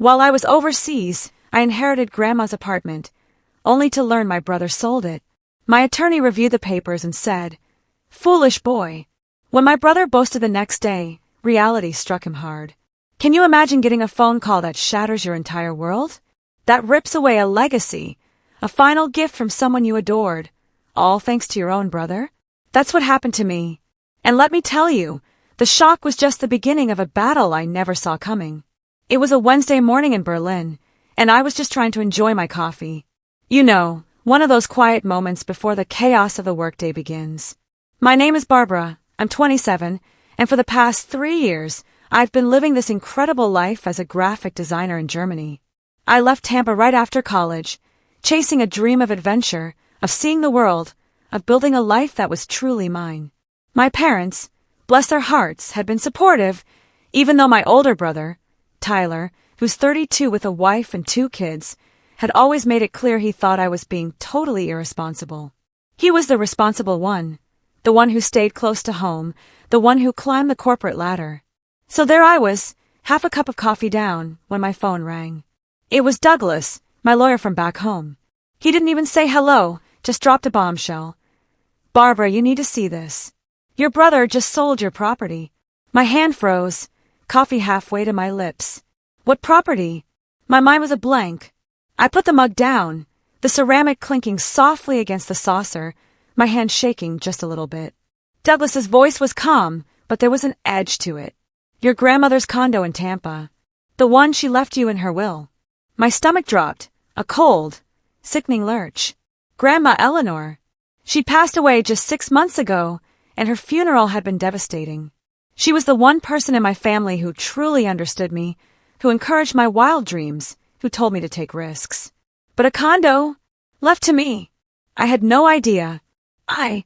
While I was overseas, I inherited Grandma's apartment, only to learn my brother sold it. My attorney reviewed the papers and said, "Foolish boy." When my brother boasted the next day, reality struck him hard. Can you imagine getting a phone call that shatters your entire world? That rips away a legacy, a final gift from someone you adored, all thanks to your own brother? That's what happened to me. And let me tell you, the shock was just the beginning of a battle I never saw coming. It was a Wednesday morning in Berlin, and I was just trying to enjoy my coffee. You know, one of those quiet moments before the chaos of the workday begins. My name is Barbara, I'm 27, and for the past 3 years, I've been living this incredible life as a graphic designer in Germany. I left Tampa right after college, chasing a dream of adventure, of seeing the world, of building a life that was truly mine. My parents, bless their hearts, had been supportive, even though my older brother, Tyler, who's 32 with a wife and 2 kids, had always made it clear he thought I was being totally irresponsible. He was the responsible one, the one who stayed close to home, the one who climbed the corporate ladder. So there I was, half a cup of coffee down, when my phone rang. It was Douglas, my lawyer from back home. He didn't even say hello, just dropped a bombshell. "Barbara, you need to see this. Your brother just sold your property." My hand froze, coffee halfway to my lips. What property? My mind was a blank. I put the mug down, the ceramic clinking softly against the saucer, my hand shaking just a little bit. Douglas's voice was calm, but there was an edge to it. "Your grandmother's condo in Tampa. The one she left you in her will." My stomach dropped, a cold, sickening lurch. Grandma Eleanor. She'd passed away just 6 months ago, and her funeral had been devastating. She was the one person in my family who truly understood me, who encouraged my wild dreams, who told me to take risks. But a condo? Left to me. I had no idea. I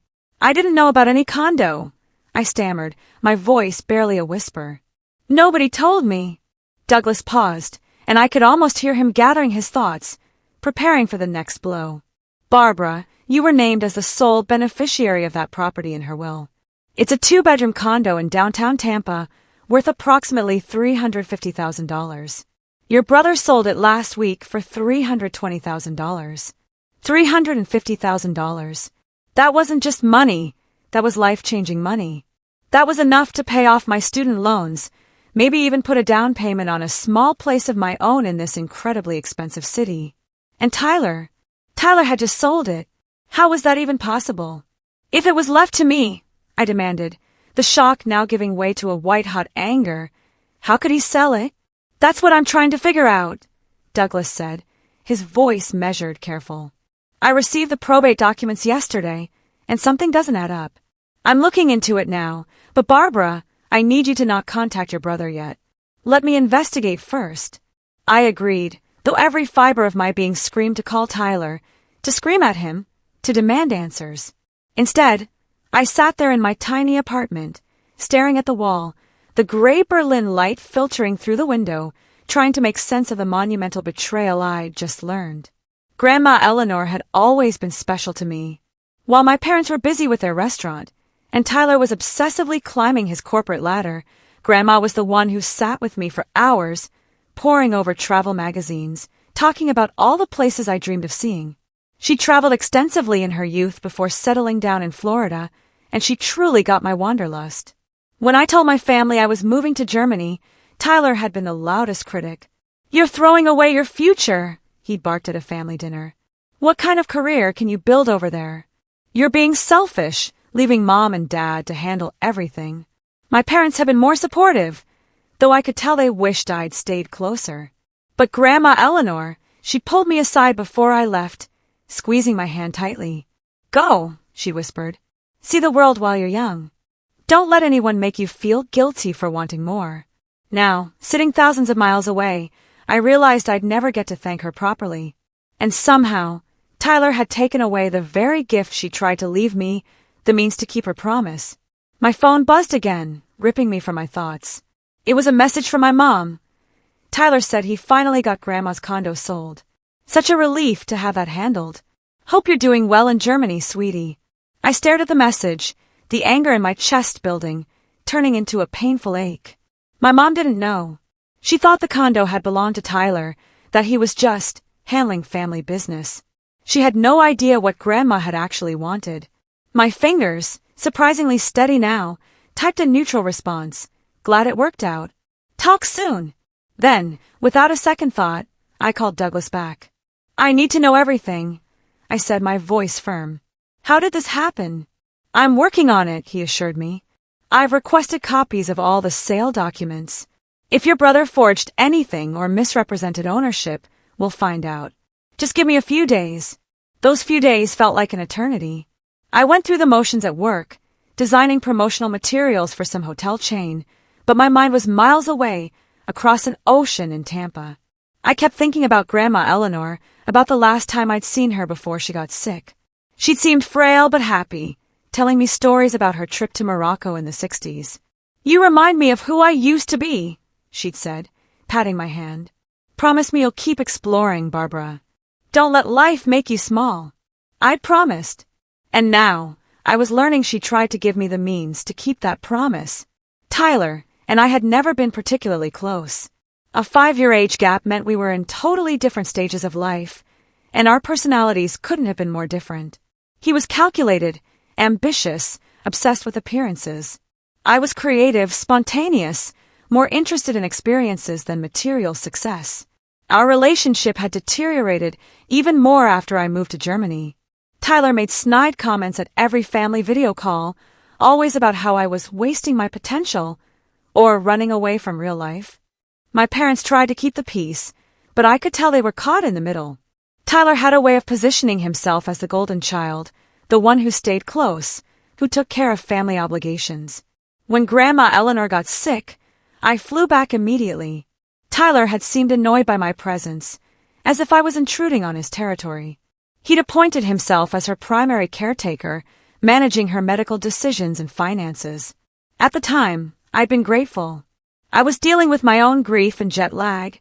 didn't know about any condo. I stammered, my voice barely a whisper. "Nobody told me." Douglas paused, and I could almost hear him gathering his thoughts, preparing for the next blow. "Barbara, you were named as the sole beneficiary of that property in her will. It's a 2-bedroom condo in downtown Tampa, worth approximately $350,000. Your brother sold it last week for $320,000. $350,000. That wasn't just money, that was life-changing money. That was enough to pay off my student loans, maybe even put a down payment on a small place of my own in this incredibly expensive city. And Tyler had just sold it. How was that even possible? If it was left to me, I demanded, the shock now giving way to a white-hot anger. How could he sell it? "That's what I'm trying to figure out," Douglas said, his voice measured, careful. "I received the probate documents yesterday, and something doesn't add up. I'm looking into it now, but Barbara, I need you to not contact your brother yet. Let me investigate first." I agreed, though every fiber of my being screamed to call Tyler, to scream at him, to demand answers. Instead, I sat there in my tiny apartment, staring at the wall, the gray Berlin light filtering through the window, trying to make sense of the monumental betrayal I'd just learned. Grandma Eleanor had always been special to me. While my parents were busy with their restaurant, and Tyler was obsessively climbing his corporate ladder, Grandma was the one who sat with me for hours, poring over travel magazines, talking about all the places I dreamed of seeing. She traveled extensively in her youth before settling down in Florida, and she truly got my wanderlust. When I told my family I was moving to Germany, Tyler had been the loudest critic. "You're throwing away your future," he barked at a family dinner. "What kind of career can you build over there? You're being selfish, leaving Mom and Dad to handle everything." My parents had been more supportive, though I could tell they wished I'd stayed closer. But Grandma Eleanor, she pulled me aside before I left, squeezing my hand tightly. "Go," she whispered. "See the world while you're young. Don't let anyone make you feel guilty for wanting more." Now, sitting thousands of miles away, I realized I'd never get to thank her properly. And somehow, Tyler had taken away the very gift she tried to leave me, the means to keep her promise. My phone buzzed again, ripping me from my thoughts. It was a message from my mom. Tyler said he finally got Grandma's condo sold. Such a relief to have that handled. "Hope you're doing well in Germany, sweetie." I stared at the message, the anger in my chest building, turning into a painful ache. My mom didn't know. She thought the condo had belonged to Tyler, that he was just handling family business. She had no idea what Grandma had actually wanted. My fingers, surprisingly steady now, typed a neutral response. Glad it worked out. Talk soon. Then, without a second thought, I called Douglas back. I need to know everything, I said, my voice firm. How did this happen? I'm working on it, he assured me. I've requested copies of all the sale documents. If your brother forged anything or misrepresented ownership, we'll find out. Just give me a few days. Those few days felt like an eternity. I went through the motions at work, designing promotional materials for some hotel chain, but my mind was miles away, across an ocean in Tampa. I kept thinking about Grandma Eleanor, about the last time I'd seen her before she got sick. She'd seemed frail but happy, telling me stories about her trip to Morocco in the 60s. You remind me of who I used to be, she'd said, patting my hand. Promise me you'll keep exploring, Barbara. Don't let life make you small. I'd promised. And now, I was learning she tried to give me the means to keep that promise. Tyler and I had never been particularly close. A 5-year age gap meant we were in totally different stages of life, and our personalities couldn't have been more different. He was calculated, ambitious, obsessed with appearances. I was creative, spontaneous, more interested in experiences than material success. Our relationship had deteriorated even more after I moved to Germany. Tyler made snide comments at every family video call, always about how I was wasting my potential or running away from real life. My parents tried to keep the peace, but I could tell they were caught in the middle. Tyler had a way of positioning himself as the golden child, the one who stayed close, who took care of family obligations. When Grandma Eleanor got sick, I flew back immediately. Tyler had seemed annoyed by my presence, as if I was intruding on his territory. He'd appointed himself as her primary caretaker, managing her medical decisions and finances. At the time, I'd been grateful. I was dealing with my own grief and jet lag.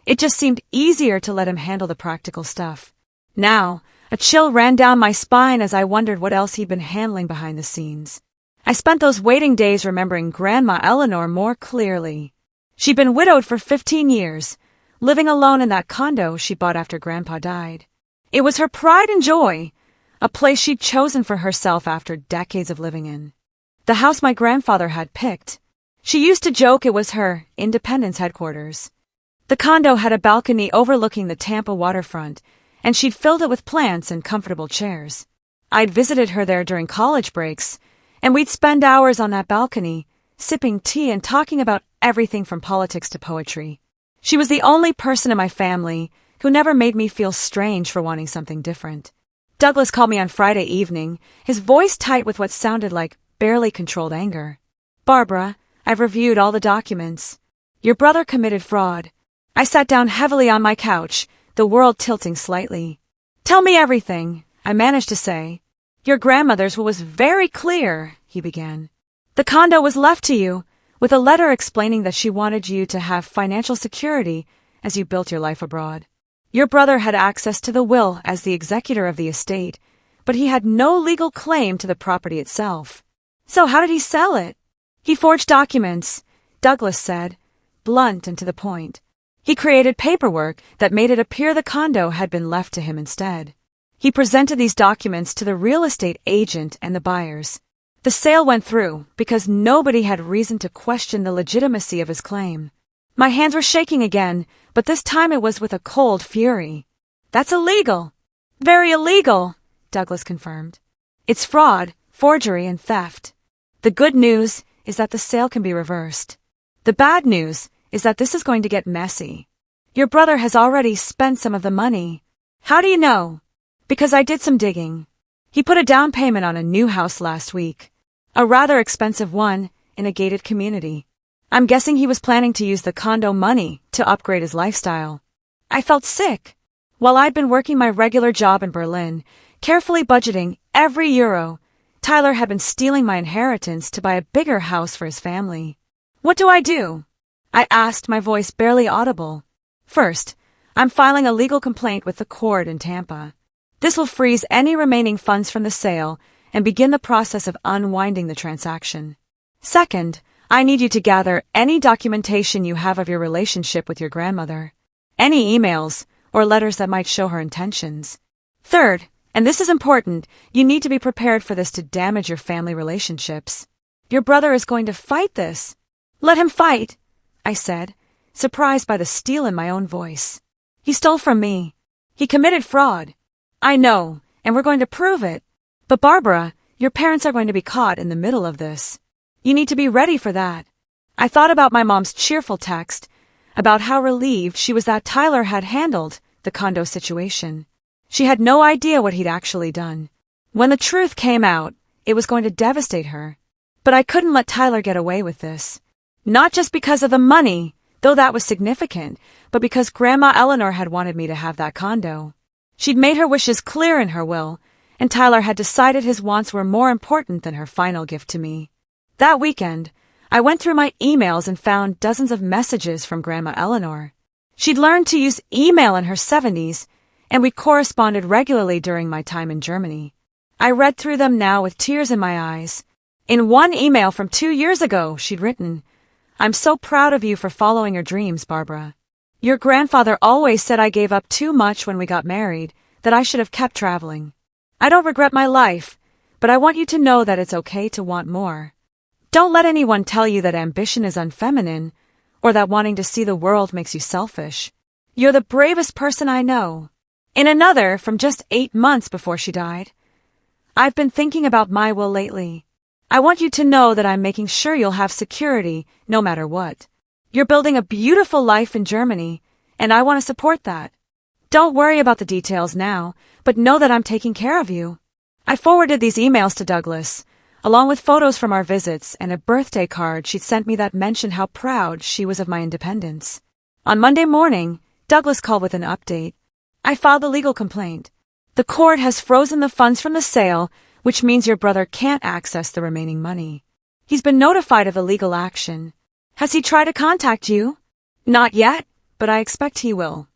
It just seemed easier to let him handle the practical stuff. Now, a chill ran down my spine as I wondered what else he'd been handling behind the scenes. I spent those waiting days remembering Grandma Eleanor more clearly. She'd been widowed for 15 years, living alone in that condo she bought after Grandpa died. It was her pride and joy, a place she'd chosen for herself after decades of living in. The house my grandfather had picked. She used to joke it was her independence headquarters. The condo had a balcony overlooking the Tampa waterfront, and she'd filled it with plants and comfortable chairs. I'd visited her there during college breaks, and we'd spend hours on that balcony, sipping tea and talking about everything from politics to poetry. She was the only person in my family who never made me feel strange for wanting something different. Douglas called me on Friday evening, his voice tight with what sounded like barely controlled anger. Barbara, I've reviewed all the documents. Your brother committed fraud. I sat down heavily on my couch, the world tilting slightly. Tell me everything, I managed to say. Your grandmother's will was very clear, he began. The condo was left to you, with a letter explaining that she wanted you to have financial security as you built your life abroad. Your brother had access to the will as the executor of the estate, but he had no legal claim to the property itself. So how did he sell it? He forged documents, Douglas said, blunt and to the point. He created paperwork that made it appear the condo had been left to him instead. He presented these documents to the real estate agent and the buyers. The sale went through because nobody had reason to question the legitimacy of his claim. My hands were shaking again, but this time it was with a cold fury. That's illegal. Very illegal, Douglas confirmed. It's fraud, forgery, and theft. The good news is that the sale can be reversed. The bad news is that this is going to get messy. Your brother has already spent some of the money. How do you know? Because I did some digging. He put a down payment on a new house last week. A rather expensive one in a gated community. I'm guessing he was planning to use the condo money to upgrade his lifestyle. I felt sick. While I'd been working my regular job in Berlin, carefully budgeting every euro, Tyler had been stealing my inheritance to buy a bigger house for his family. What do? I asked, my voice barely audible. First, I'm filing a legal complaint with the court in Tampa. This will freeze any remaining funds from the sale and begin the process of unwinding the transaction. Second, I need you to gather any documentation you have of your relationship with your grandmother. Any emails or letters that might show her intentions. Third, and this is important, you need to be prepared for this to damage your family relationships. Your brother is going to fight this. Let him fight, I said, surprised by the steel in my own voice. He stole from me. He committed fraud. I know, and we're going to prove it. But Barbara, your parents are going to be caught in the middle of this. You need to be ready for that. I thought about my mom's cheerful text, about how relieved she was that Tyler had handled the condo situation. She had no idea what he'd actually done. When the truth came out, it was going to devastate her. But I couldn't let Tyler get away with this. Not just because of the money, though that was significant, but because Grandma Eleanor had wanted me to have that condo. She'd made her wishes clear in her will, and Tyler had decided his wants were more important than her final gift to me. That weekend, I went through my emails and found dozens of messages from Grandma Eleanor. She'd learned to use email in her 70s, and we corresponded regularly during my time in Germany. I read through them now with tears in my eyes. In one email from 2 years ago, she'd written, "I'm so proud of you for following your dreams, Barbara. Your grandfather always said I gave up too much when we got married, that I should have kept traveling. I don't regret my life, but I want you to know that it's okay to want more. Don't let anyone tell you that ambition is unfeminine, or that wanting to see the world makes you selfish. You're the bravest person I know." In another, from just 8 months before she died, "I've been thinking about my will lately. I want you to know that I'm making sure you'll have security no matter what. You're building a beautiful life in Germany, and I want to support that. Don't worry about the details now, but know that I'm taking care of you." I forwarded these emails to Douglas, along with photos from our visits and a birthday card she'd sent me that mentioned how proud she was of my independence. On Monday morning, Douglas called with an update. "I filed the legal complaint. The court has frozen the funds from the sale, which means your brother can't access the remaining money. He's been notified of the legal action. Has he tried to contact you?" "Not yet, but I expect he will.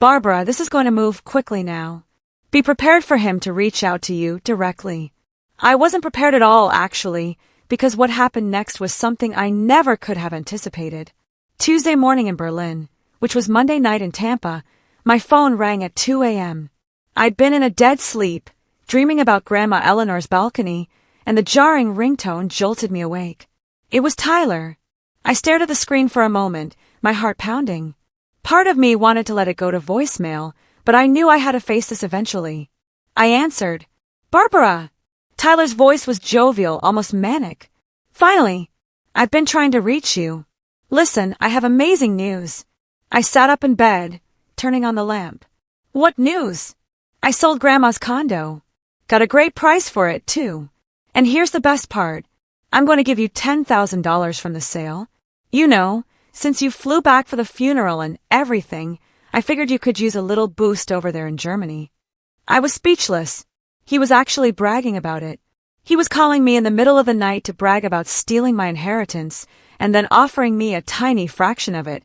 Barbara, this is going to move quickly now. Be prepared for him to reach out to you directly." I wasn't prepared at all, actually, because what happened next was something I never could have anticipated. Tuesday morning in Berlin, which was Monday night in Tampa, my phone rang at 2 a.m. I'd been in a dead sleep, dreaming about Grandma Eleanor's balcony, and the jarring ringtone jolted me awake. It was Tyler. I stared at the screen for a moment, my heart pounding. Part of me wanted to let it go to voicemail, but I knew I had to face this eventually. I answered, "Barbara!" Tyler's voice was jovial, almost manic. "Finally! I've been trying to reach you. Listen, I have amazing news." I sat up in bed, turning on the lamp. "What news?" "I sold Grandma's condo. Got a great price for it, too. And here's the best part. I'm going to give you $10,000 from the sale. You know, since you flew back for the funeral and everything, I figured you could use a little boost over there in Germany." I was speechless. He was actually bragging about it. He was calling me in the middle of the night to brag about stealing my inheritance and then offering me a tiny fraction of it,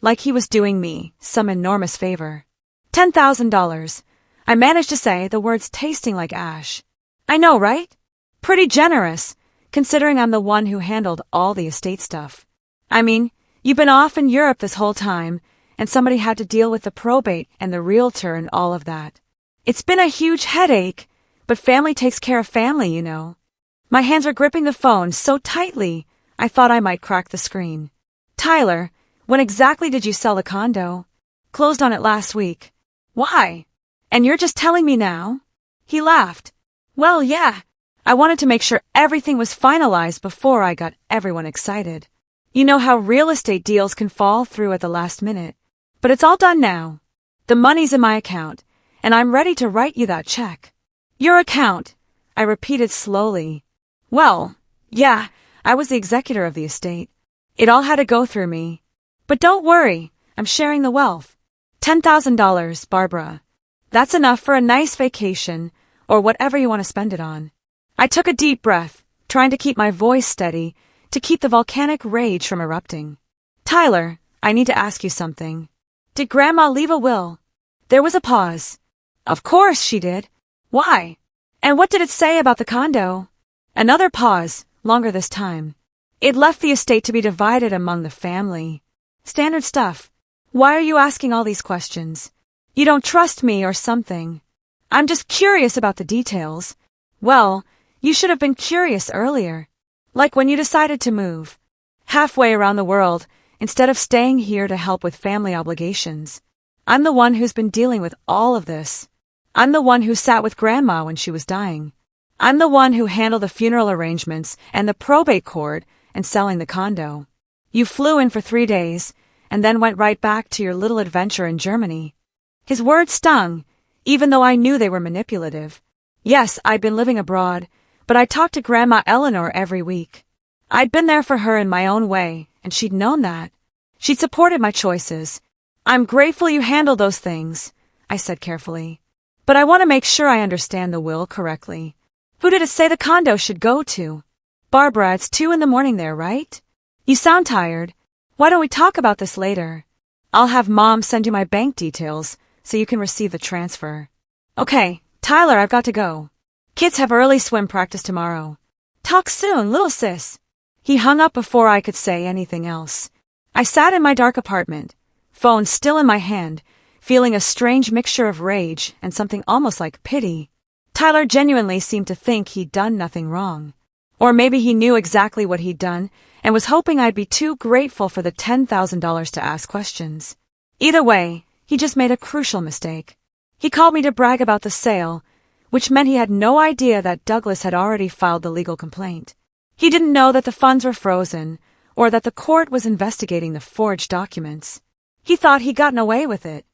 like he was doing me some enormous favor. $10,000. I managed to say, the words tasting like ash. I know, right? Pretty generous, considering I'm the one who handled all the estate stuff. I mean, you've been off in Europe this whole time, and somebody had to deal with the probate and the realtor and all of that. It's been a huge headache, but family takes care of family, you know. My hands were gripping the phone so tightly, I thought I might crack the screen. "Tyler, when exactly did you sell the condo?" "Closed on it last week." "Why? And you're just telling me now?" He laughed. "Well, yeah. I wanted to make sure everything was finalized before I got everyone excited. You know how real estate deals can fall through at the last minute. But it's all done now. The money's in my account, and I'm ready to write you that check." "Your account," I repeated slowly. "Well, yeah, I was the executor of the estate. It all had to go through me. But don't worry, I'm sharing the wealth. $10,000, Barbara. That's enough for a nice vacation, or whatever you want to spend it on." I took a deep breath, trying to keep my voice steady, to keep the volcanic rage from erupting. "Tyler, I need to ask you something. Did Grandma leave a will?" There was a pause. "Of course she did. Why? And what did it say about the condo?" Another pause, longer this time. It left the estate to be divided among the family. Standard stuff. Why are you asking all these questions? You don't trust me or something? I'm just curious about the details. Well, you should have been curious earlier. Like when you decided to move. Halfway around the world, instead of staying here to help with family obligations. I'm the one who's been dealing with all of this. I'm the one who sat with Grandma when she was dying. I'm the one who handled the funeral arrangements and the probate court and selling the condo. You flew in for 3 days and then went right back to your little adventure in Germany. His words stung, even though I knew they were manipulative. Yes, I'd been living abroad, but I talked to Grandma Eleanor every week. I'd been there for her in my own way, and she'd known that. She'd supported my choices. I'm grateful you handled those things, I said carefully. But I want to make sure I understand the will correctly. Who did it say the condo should go to? Barbara, it's 2 a.m. there, right? You sound tired. Why don't we talk about this later? I'll have Mom send you my bank details so you can receive the transfer. Okay, Tyler, I've got to go. Kids have early swim practice tomorrow. Talk soon, little sis. He hung up before I could say anything else. I sat in my dark apartment, phone still in my hand, feeling a strange mixture of rage and something almost like pity. Tyler genuinely seemed to think he'd done nothing wrong. Or maybe he knew exactly what he'd done and was hoping I'd be too grateful for the $10,000 to ask questions. Either way, he just made a crucial mistake. He called me to brag about the sale, which meant he had no idea that Douglas had already filed the legal complaint. He didn't know that the funds were frozen or that the court was investigating the forged documents. He thought he'd gotten away with it.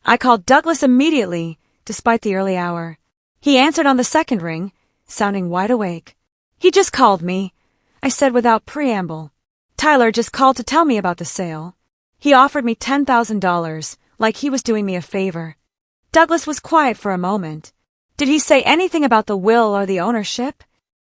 I called Douglas immediately, despite the early hour. He answered on the second ring, sounding wide awake. He just called me, I said without preamble. Tyler just called to tell me about the sale. He offered me $10,000, like he was doing me a favor. Douglas was quiet for a moment. Did he say anything about the will or the ownership?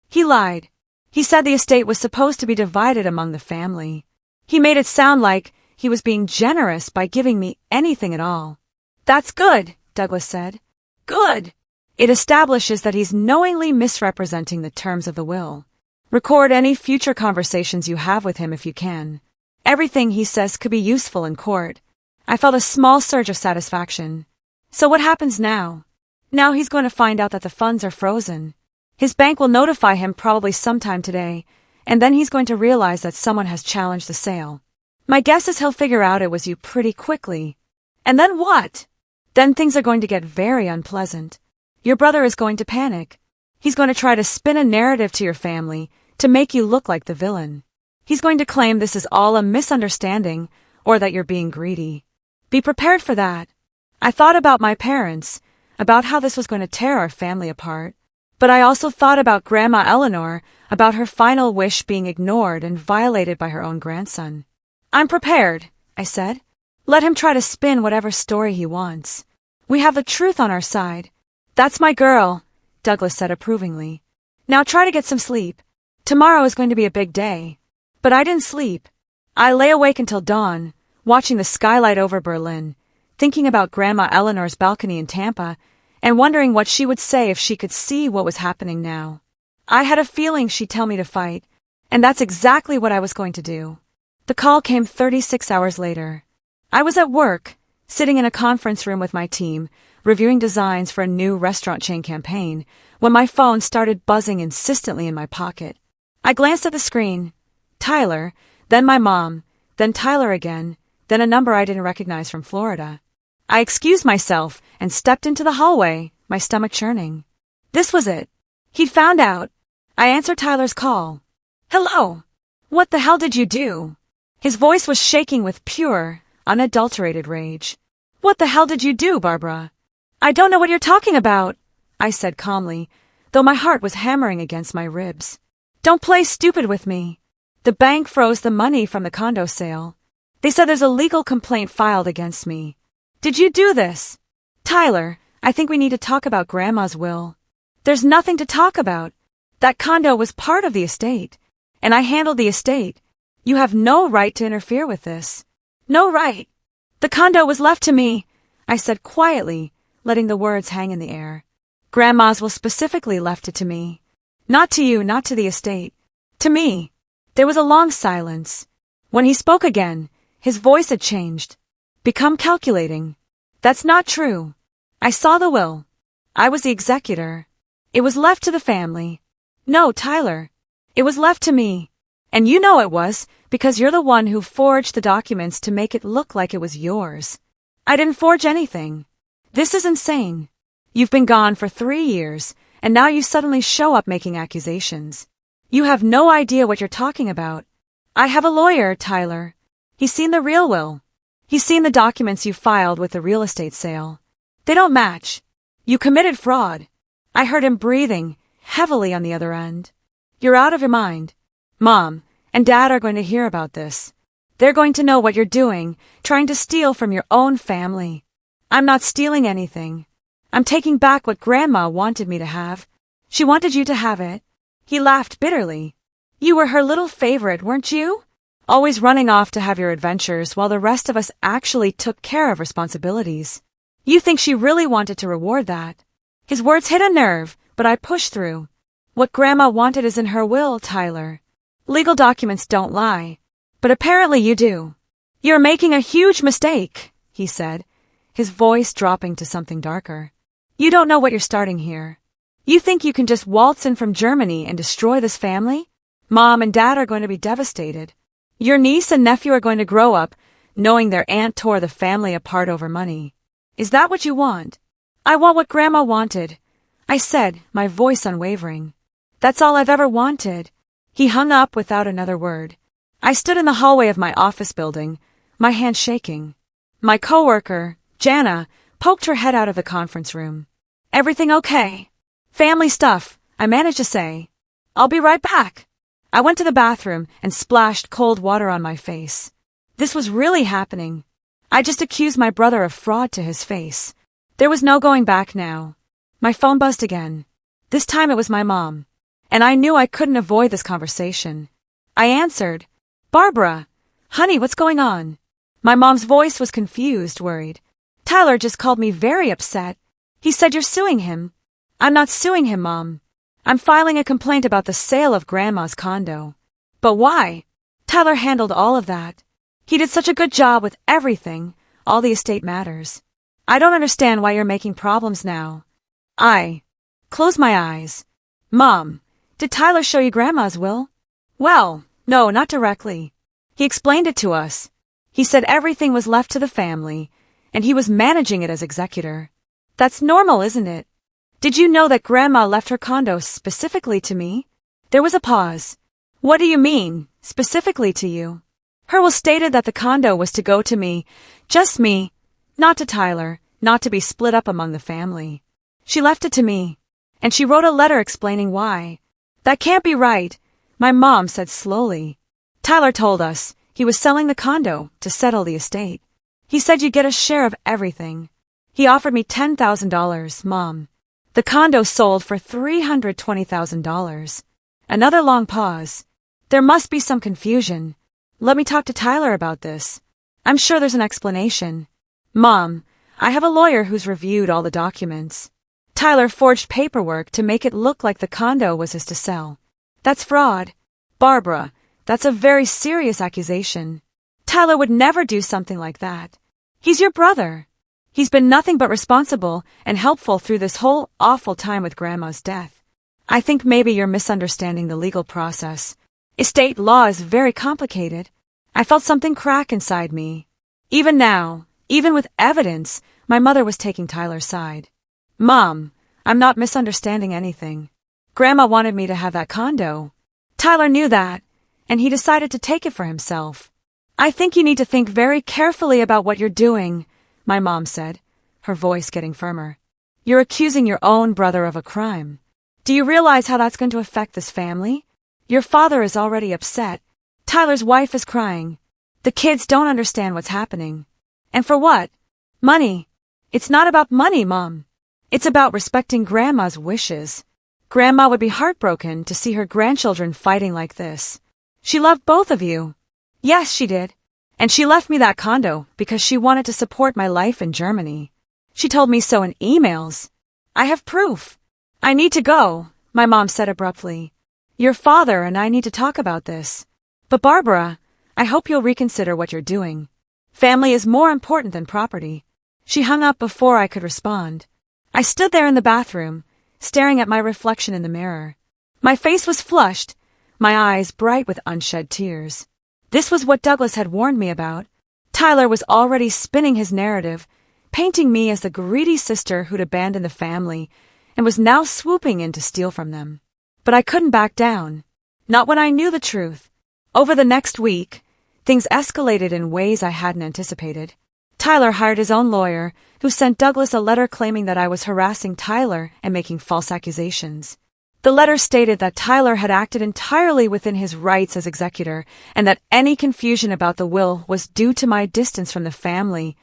He lied. He said the estate was supposed to be divided among the family. He made it sound like he was being generous by giving me anything at all. That's good, Douglas said. Good. It establishes that he's knowingly misrepresenting the terms of the will. Record any future conversations you have with him if you can. Everything he says could be useful in court. I felt a small surge of satisfaction. So what happens now? Now he's going to find out that the funds are frozen. His bank will notify him probably sometime today, and then he's going to realize that someone has challenged the sale. My guess is he'll figure out it was you pretty quickly. And then what? Then things are going to get very unpleasant. Your brother is going to panic. He's going to try to spin a narrative to your family to make you look like the villain. He's going to claim this is all a misunderstanding or that you're being greedy. Be prepared for that. I thought about my parents, about how this was going to tear our family apart. But I also thought about Grandma Eleanor, about her final wish being ignored and violated by her own grandson. I'm prepared, I said. Let him try to spin whatever story he wants. We have the truth on our side. That's my girl, Douglas said approvingly. Now try to get some sleep. Tomorrow is going to be a big day. But I didn't sleep. I lay awake until dawn, watching the skylight over Berlin, thinking about Grandma Eleanor's balcony in Tampa, and wondering what she would say if she could see what was happening now. I had a feeling she'd tell me to fight, and that's exactly what I was going to do. The call came 36 hours later. I was at work, sitting in a conference room with my team, reviewing designs for a new restaurant chain campaign, when my phone started buzzing insistently in my pocket. I glanced at the screen. Tyler, then my mom, then Tyler again, then a number I didn't recognize from Florida. I excused myself and stepped into the hallway, my stomach churning. This was it. He'd found out. I answered Tyler's call. Hello. What the hell did you do? His voice was shaking with pure, unadulterated rage. What the hell did you do, Barbara? I don't know what you're talking about, I said calmly, though my heart was hammering against my ribs. Don't play stupid with me. The bank froze the money from the condo sale. They said there's a legal complaint filed against me. Did you do this? Tyler, I think we need to talk about Grandma's will. There's nothing to talk about. That condo was part of the estate, and I handled the estate. You have no right to interfere with this. No right. The condo was left to me, I said quietly, letting the words hang in the air. Grandma's will specifically left it to me. Not to you, not to the estate. To me. There was a long silence. When he spoke again, his voice had changed. Become calculating. That's not true. I saw the will. I was the executor. It was left to the family. No, Tyler. It was left to me. And you know it was, because you're the one who forged the documents to make it look like it was yours. I didn't forge anything. This is insane. You've been gone for 3 years, and now you suddenly show up making accusations. You have no idea what you're talking about. I have a lawyer, Tyler. He's seen the real will. He's seen the documents you filed with the real estate sale. They don't match. You committed fraud. I heard him breathing heavily on the other end. You're out of your mind. Mom and Dad are going to hear about this. They're going to know what you're doing, trying to steal from your own family. I'm not stealing anything. I'm taking back what Grandma wanted me to have. She wanted you to have it. He laughed bitterly. You were her little favorite, weren't you? Always running off to have your adventures while the rest of us actually took care of responsibilities. You think she really wanted to reward that? His words hit a nerve, but I pushed through. What Grandma wanted is in her will, Tyler. Legal documents don't lie. But apparently you do. You're making a huge mistake, he said, his voice dropping to something darker. You don't know what you're starting here. You think you can just waltz in from Germany and destroy this family? Mom and Dad are going to be devastated. Your niece and nephew are going to grow up knowing their aunt tore the family apart over money. Is that what you want? I want what Grandma wanted, I said, my voice unwavering. That's all I've ever wanted. He hung up without another word. I stood in the hallway of my office building, my hands shaking. My coworker, Jana, poked her head out of the conference room. Everything okay? Family stuff, I managed to say. I'll be right back. I went to the bathroom and splashed cold water on my face. This was really happening. I just accused my brother of fraud to his face. There was no going back now. My phone buzzed again. This time it was my mom. And I knew I couldn't avoid this conversation. I answered. Barbara, honey, what's going on? My mom's voice was confused, worried. Tyler just called me very upset. He said you're suing him. I'm not suing him, Mom. I'm filing a complaint about the sale of Grandma's condo. But why? Tyler handled all of that. He did such a good job with everything. All the estate matters. I don't understand why you're making problems now. I closed my eyes. Mom, did Tyler show you Grandma's will? Well, no, not directly. He explained it to us. He said everything was left to the family, and he was managing it as executor. That's normal, isn't it? Did you know that Grandma left her condo specifically to me? There was a pause. What do you mean, specifically to you? Her will stated that the condo was to go to me, just me, not to Tyler, not to be split up among the family. She left it to me, and she wrote a letter explaining why. That can't be right, my mom said slowly. Tyler told us he was selling the condo to settle the estate. He said you'd get a share of everything. He offered me $10,000, Mom. The condo sold for $320,000. Another long pause. There must be some confusion. Let me talk to Tyler about this. I'm sure there's an explanation. Mom, I have a lawyer who's reviewed all the documents. Tyler forged paperwork to make it look like the condo was his to sell. That's fraud. Barbara, that's a very serious accusation. Tyler would never do something like that. He's your brother. He's been nothing but responsible and helpful through this whole awful time with Grandma's death. I think maybe you're misunderstanding the legal process. Estate law is very complicated. I felt something crack inside me. Even now, even with evidence, my mother was taking Tyler's side. Mom, I'm not misunderstanding anything. Grandma wanted me to have that condo. Tyler knew that, and he decided to take it for himself. I think you need to think very carefully about what you're doing, my mom said, her voice getting firmer. You're accusing your own brother of a crime. Do you realize how that's going to affect this family? Your father is already upset. Tyler's wife is crying. The kids don't understand what's happening. And for what? Money. It's not about money, Mom. It's about respecting Grandma's wishes. Grandma would be heartbroken to see her grandchildren fighting like this. She loved both of you. Yes, she did. And she left me that condo because she wanted to support my life in Germany. She told me so in emails. I have proof. I need to go, my mom said abruptly. Your father and I need to talk about this. But Barbara, I hope you'll reconsider what you're doing. Family is more important than property. She hung up before I could respond. I stood there in the bathroom, staring at my reflection in the mirror. My face was flushed, my eyes bright with unshed tears. This was what Douglas had warned me about. Tyler was already spinning his narrative, painting me as the greedy sister who'd abandoned the family and was now swooping in to steal from them. But I couldn't back down. Not when I knew the truth. Over the next week, things escalated in ways I hadn't anticipated. Tyler hired his own lawyer, who sent Douglas a letter claiming that I was harassing Tyler and making false accusations. The letter stated that Tyler had acted entirely within his rights as executor and that any confusion about the will was due to my distance from the family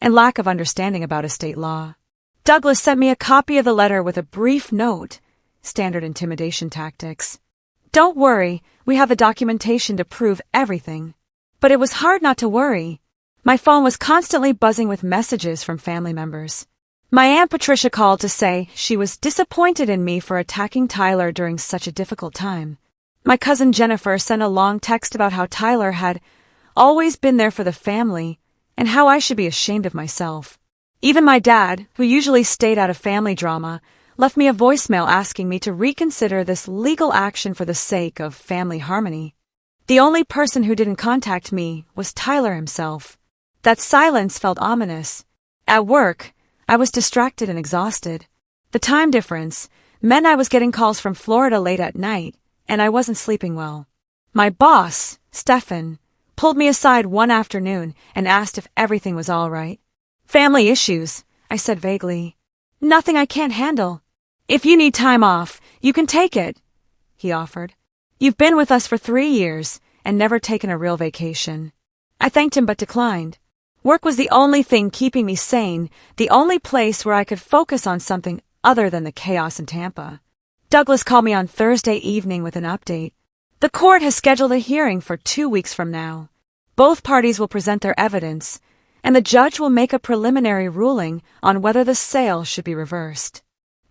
and lack of understanding about estate law. Douglas sent me a copy of the letter with a brief note, standard intimidation tactics. Don't worry, we have the documentation to prove everything. But it was hard not to worry. My phone was constantly buzzing with messages from family members. My Aunt Patricia called to say she was disappointed in me for attacking Tyler during such a difficult time. My cousin Jennifer sent a long text about how Tyler had always been there for the family and how I should be ashamed of myself. Even my dad, who usually stayed out of family drama, left me a voicemail asking me to reconsider this legal action for the sake of family harmony. The only person who didn't contact me was Tyler himself. That silence felt ominous. At work, I was distracted and exhausted. The time difference meant I was getting calls from Florida late at night, and I wasn't sleeping well. My boss, Stefan, pulled me aside one afternoon and asked if everything was all right. Family issues, I said vaguely. Nothing I can't handle. If you need time off, you can take it, he offered. You've been with us for 3 years and never taken a real vacation. I thanked him but declined. Work was the only thing keeping me sane, the only place where I could focus on something other than the chaos in Tampa. Douglas called me on Thursday evening with an update. The court has scheduled a hearing for 2 weeks from now. Both parties will present their evidence, and the judge will make a preliminary ruling on whether the sale should be reversed.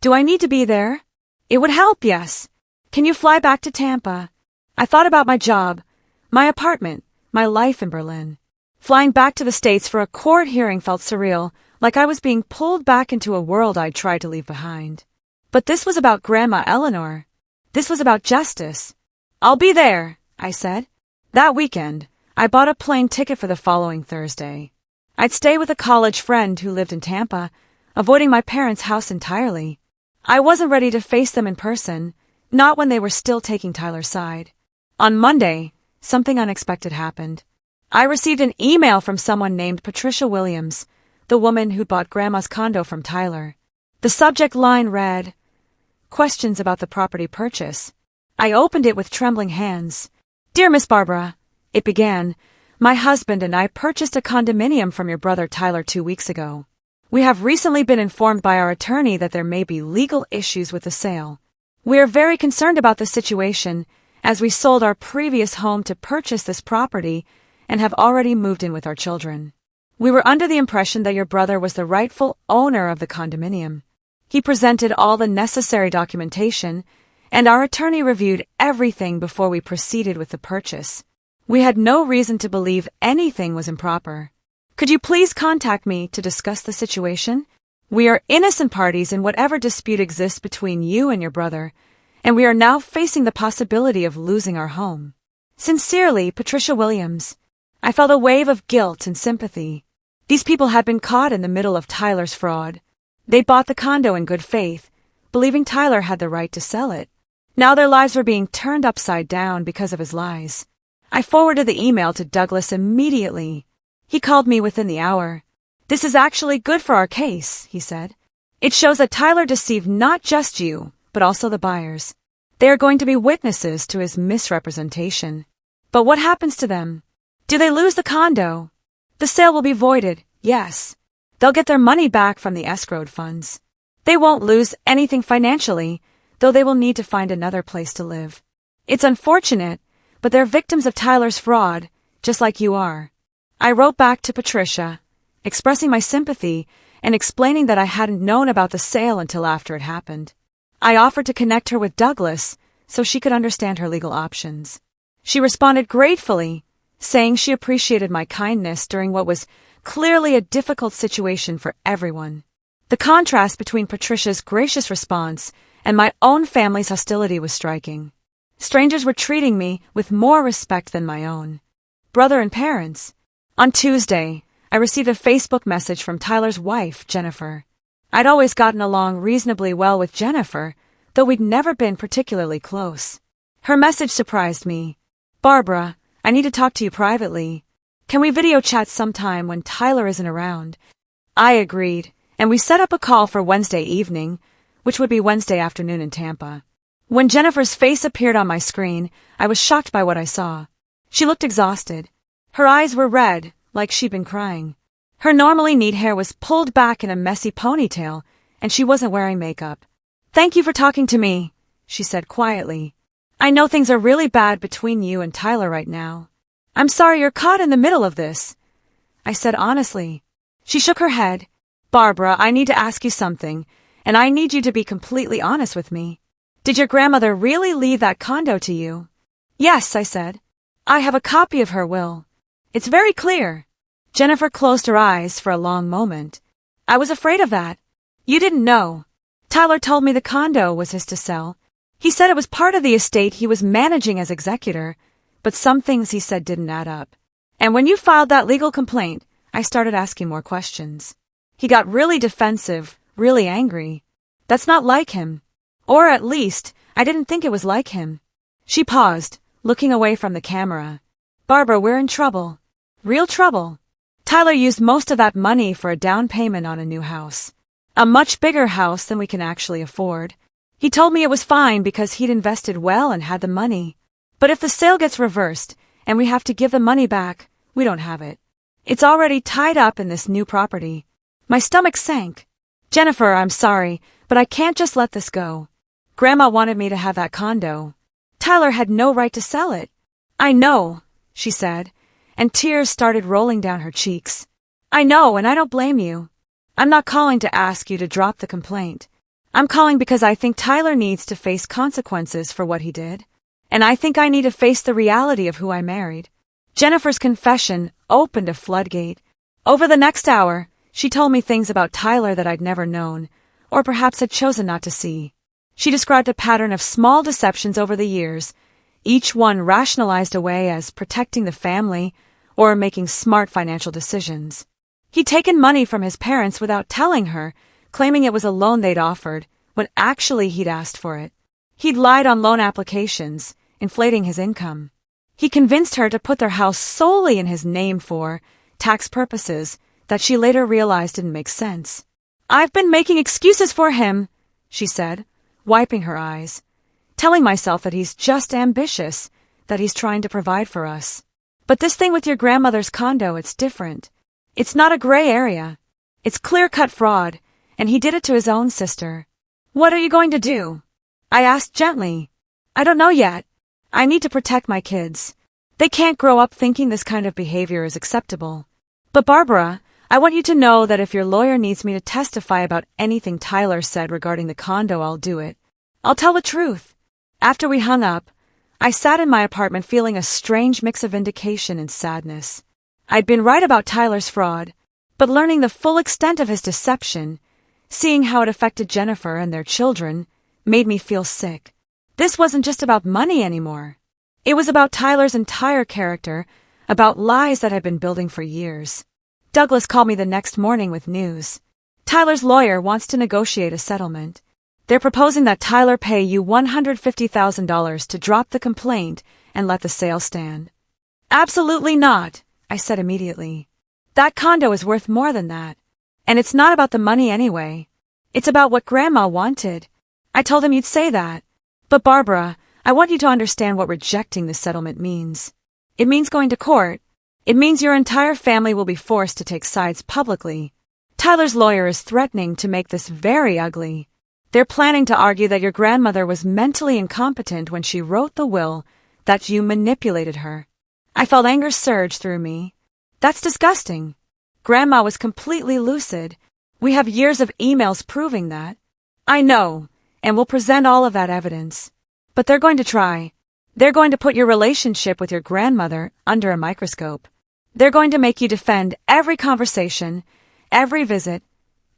Do I need to be there? It would help, yes. Can you fly back to Tampa? I thought about my job, my apartment, my life in Berlin. Flying back to the States for a court hearing felt surreal, like I was being pulled back into a world I'd tried to leave behind. But this was about Grandma Eleanor. This was about justice. I'll be there, I said. That weekend, I bought a plane ticket for the following Thursday. I'd stay with a college friend who lived in Tampa, avoiding my parents' house entirely. I wasn't ready to face them in person, not when they were still taking Tyler's side. On Monday, something unexpected happened. I received an email from someone named Patricia Williams, the woman who bought Grandma's condo from Tyler. The subject line read, "Questions about the property purchase." I opened it with trembling hands. "Dear Miss Barbara," it began, "my husband and I purchased a condominium from your brother Tyler 2 weeks ago. We have recently been informed by our attorney that there may be legal issues with the sale. We are very concerned about the situation, as we sold our previous home to purchase this property and have already moved in with our children. We were under the impression that your brother was the rightful owner of the condominium. He presented all the necessary documentation, and our attorney reviewed everything before we proceeded with the purchase. We had no reason to believe anything was improper. Could you please contact me to discuss the situation? We are innocent parties in whatever dispute exists between you and your brother, and we are now facing the possibility of losing our home. Sincerely, Patricia Williams." I felt a wave of guilt and sympathy. These people had been caught in the middle of Tyler's fraud. They bought the condo in good faith, believing Tyler had the right to sell it. Now their lives were being turned upside down because of his lies. I forwarded the email to Douglas immediately. He called me within the hour. "This is actually good for our case," he said. "It shows that Tyler deceived not just you, but also the buyers. They are going to be witnesses to his misrepresentation. But what happens to them? Do they lose the condo? The sale will be voided, yes. They'll get their money back from the escrowed funds. They won't lose anything financially, though they will need to find another place to live. It's unfortunate, but they're victims of Tyler's fraud, just like you are." I wrote back to Patricia, expressing my sympathy and explaining that I hadn't known about the sale until after it happened. I offered to connect her with Douglas so she could understand her legal options. She responded gratefully, saying she appreciated my kindness during what was clearly a difficult situation for everyone. The contrast between Patricia's gracious response and my own family's hostility was striking. Strangers were treating me with more respect than my own brother and parents. On Tuesday, I received a Facebook message from Tyler's wife, Jennifer. I'd always gotten along reasonably well with Jennifer, though we'd never been particularly close. Her message surprised me. "Barbara, I need to talk to you privately. Can we video chat sometime when Tyler isn't around?" I agreed, and we set up a call for Wednesday evening, which would be Wednesday afternoon in Tampa. When Jennifer's face appeared on my screen, I was shocked by what I saw. She looked exhausted. Her eyes were red, like she'd been crying. Her normally neat hair was pulled back in a messy ponytail, and she wasn't wearing makeup. "Thank you for talking to me," she said quietly. "I know things are really bad between you and Tyler right now. I'm sorry you're caught in the middle of this," I said honestly. She shook her head. "Barbara, I need to ask you something, and I need you to be completely honest with me. Did your grandmother really leave that condo to you?" "Yes," I said. "I have a copy of her will. It's very clear." Jennifer closed her eyes for a long moment. "I was afraid of that. You didn't know. Tyler told me the condo was his to sell. He said it was part of the estate he was managing as executor, but some things he said didn't add up. And when you filed that legal complaint, I started asking more questions. He got really defensive, really angry. That's not like him. Or at least, I didn't think it was like him." She paused, looking away from the camera. "Barbara, we're in trouble. Real trouble. Tyler used most of that money for a down payment on a new house. A much bigger house than we can actually afford. He told me it was fine because he'd invested well and had the money. But if the sale gets reversed and we have to give the money back, we don't have it. It's already tied up in this new property." My stomach sank. "Jennifer, I'm sorry, but I can't just let this go. Grandma wanted me to have that condo. Tyler had no right to sell it." "I know," she said, and tears started rolling down her cheeks. "I know, and I don't blame you. I'm not calling to ask you to drop the complaint. I'm calling because I think Tyler needs to face consequences for what he did. And I think I need to face the reality of who I married." Jennifer's confession opened a floodgate. Over the next hour, she told me things about Tyler that I'd never known, or perhaps had chosen not to see. She described a pattern of small deceptions over the years, each one rationalized away as protecting the family or making smart financial decisions. He'd taken money from his parents without telling her, claiming it was a loan they'd offered, when actually he'd asked for it. He'd lied on loan applications, inflating his income. He convinced her to put their house solely in his name for tax purposes that she later realized didn't make sense. "I've been making excuses for him," she said, wiping her eyes, "telling myself that he's just ambitious, that he's trying to provide for us. But this thing with your grandmother's condo, it's different. It's not a gray area. It's clear-cut fraud, and he did it to his own sister." "What are you going to do?" I asked gently. "I don't know yet. I need to protect my kids. They can't grow up thinking this kind of behavior is acceptable. But Barbara, I want you to know that if your lawyer needs me to testify about anything Tyler said regarding the condo, I'll do it. I'll tell the truth." After we hung up, I sat in my apartment feeling a strange mix of vindication and sadness. I'd been right about Tyler's fraud, but learning the full extent of his deception, seeing how it affected Jennifer and their children, made me feel sick. This wasn't just about money anymore. It was about Tyler's entire character, about lies that had been building for years. Douglas called me the next morning with news. Tyler's lawyer wants to negotiate a settlement. They're proposing that Tyler pay you $150,000 to drop the complaint and let the sale stand. "Absolutely not," I said immediately. "That condo is worth more than that. And it's not about the money anyway. It's about what Grandma wanted." I told him you'd say that. "But Barbara, I want you to understand what rejecting the settlement means. It means going to court. It means your entire family will be forced to take sides publicly. Tyler's lawyer is threatening to make this very ugly. They're planning to argue that your grandmother was mentally incompetent when she wrote the will, that you manipulated her." I felt anger surge through me. That's disgusting. Grandma was completely lucid. We have years of emails proving that. I know, and we'll present all of that evidence. But they're going to try. They're going to put your relationship with your grandmother under a microscope. They're going to make you defend every conversation, every visit,